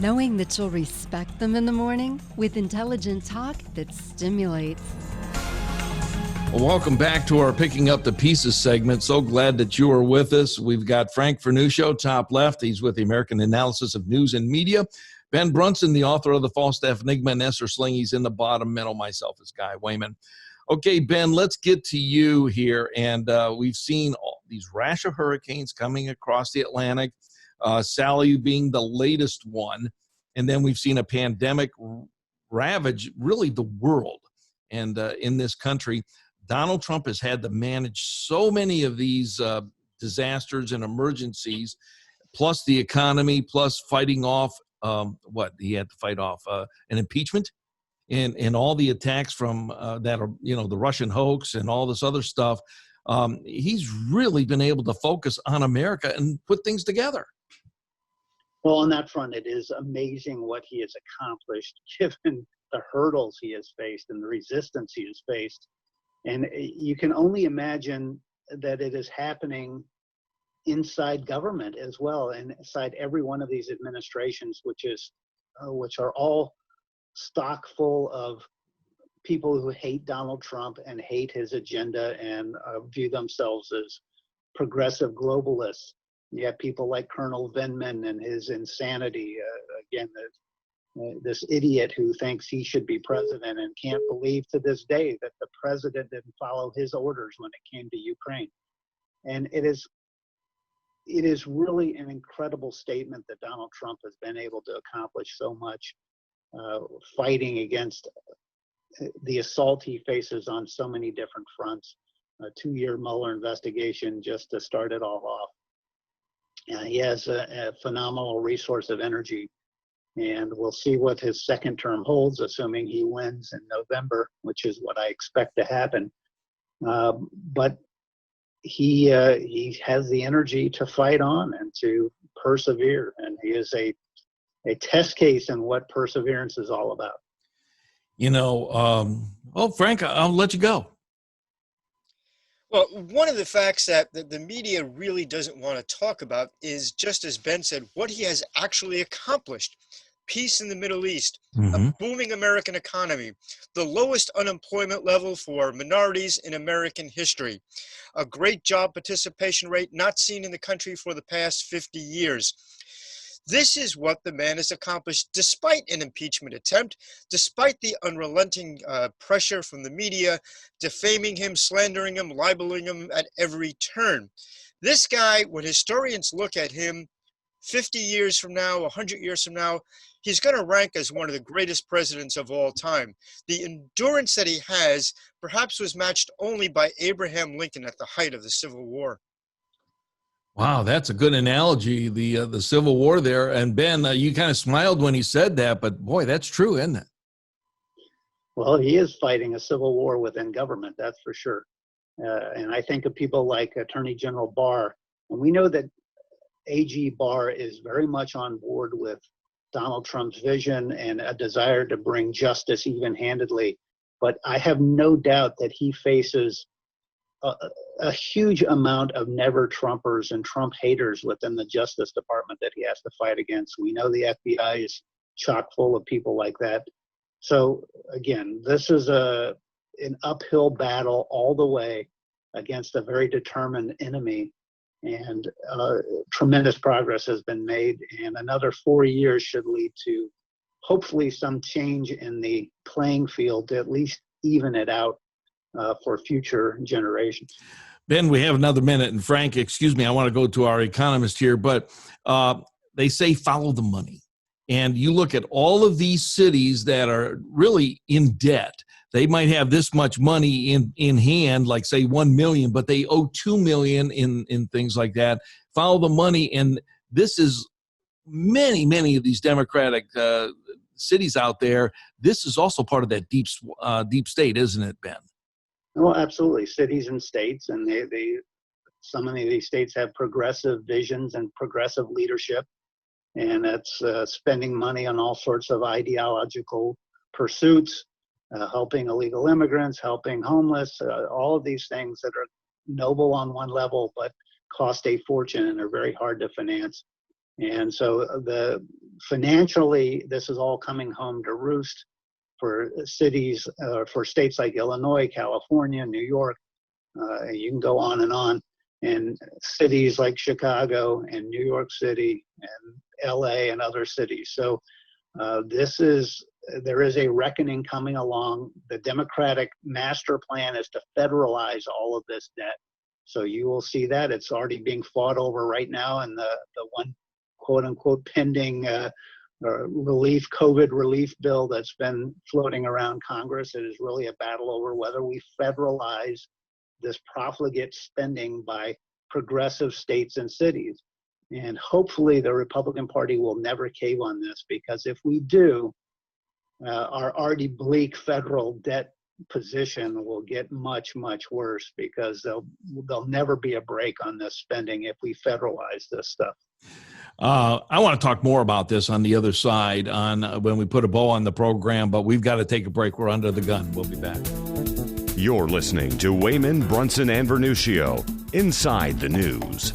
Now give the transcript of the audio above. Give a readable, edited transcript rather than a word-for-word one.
knowing that you'll respect them in the morning with intelligent talk that stimulates. Well, welcome back to our Picking Up the Pieces segment. So glad that you are with us. We've got Frank Vernuccio, top left. He's with the American Analysis of News and Media. Ben Brunson, the author of the Falstaff, Enigma, and Esther, Sling. He's in the bottom middle. Myself is Guy Wehman. Okay, Ben, let's get to you here. And we've seen all these rash of hurricanes coming across the Atlantic, Sally being the latest one. And then we've seen a pandemic ravage really the world. And in this country, Donald Trump has had to manage so many of these disasters and emergencies, plus the economy, plus fighting off what he had to fight off an impeachment and all the attacks from that are, the Russian hoax and all this other stuff. He's really been able to focus on America and put things together. Well, on that front, it is amazing what he has accomplished, given the hurdles he has faced and the resistance he has faced. And you can only imagine that it is happening inside government as well, and inside every one of these administrations, which are all stock full of people who hate Donald Trump and hate his agenda and view themselves as progressive globalists. You have people like Colonel Vindman and his insanity. Again, this idiot who thinks he should be president and can't believe to this day that the president didn't follow his orders when it came to Ukraine. And it is really an incredible statement that Donald Trump has been able to accomplish so much, fighting against the assault he faces on so many different fronts. A 2-year Mueller investigation just to start it all off. He has a phenomenal resource of energy. And we'll see what his second term holds, assuming he wins in November, which is what I expect to happen. But he has the energy to fight on and to persevere. And he is a test case in what perseverance is all about. Frank, I'll let you go. Well, one of the facts that the media really doesn't want to talk about is, just as Ben said, what he has actually accomplished. Peace in the Middle East, a booming American economy, the lowest unemployment level for minorities in American history, a great job participation rate not seen in the country for the past 50 years. This is what the man has accomplished despite an impeachment attempt, despite the unrelenting pressure from the media, defaming him, slandering him, libeling him at every turn. This guy, when historians look at him 50 years from now, 100 years from now, he's going to rank as one of the greatest presidents of all time. The endurance that he has perhaps was matched only by Abraham Lincoln at the height of the Civil War. Wow, that's a good analogy, the Civil War there. And Ben, you kind of smiled when he said that, but boy, that's true, isn't it? Well, he is fighting a civil war within government, that's for sure. And I think of people like Attorney General Barr, and we know that AG Barr is very much on board with Donald Trump's vision and a desire to bring justice even-handedly. But I have no doubt that he faces a huge amount of never-Trumpers and Trump haters within the Justice Department that he has to fight against. We know the FBI is chock full of people like that. So again, this is an uphill battle all the way against a very determined enemy. And tremendous progress has been made, and another 4 years should lead to hopefully some change in the playing field to at least even it out for future generations. Ben, we have another minute, and Frank, excuse me, I want to go to our economist here, but they say follow the money. And you look at all of these cities that are really in debt. They might have this much money in hand, like say 1 million, but they owe 2 million in things like that. Follow the money, and this is many of these Democratic cities out there. This is also part of that deep state, isn't it, Ben? Well, absolutely. Cities and states, and so many of these states have progressive visions and progressive leadership, and that's spending money on all sorts of ideological pursuits. Helping illegal immigrants, helping homeless, all of these things that are noble on one level, but cost a fortune and are very hard to finance. And so financially, this is all coming home to roost for cities, for states like Illinois, California, New York. You can go on, and cities like Chicago and New York City and LA and other cities. So there is a reckoning coming along. The Democratic master plan is to federalize all of this debt. So you will see that. It's already being fought over right now, and the one quote unquote pending COVID relief bill that's been floating around Congress. It is really a battle over whether we federalize this profligate spending by progressive states and cities. And hopefully the Republican Party will never cave on this, because if we do, our already bleak federal debt position will get much, much worse, because there'll never be a break on this spending if we federalize this stuff. I want to talk more about this on the other side when we put a bow on the program, but we've got to take a break. We're under the gun. We'll be back. You're listening to Wehman, Brunson, and Vernuccio, Inside the News.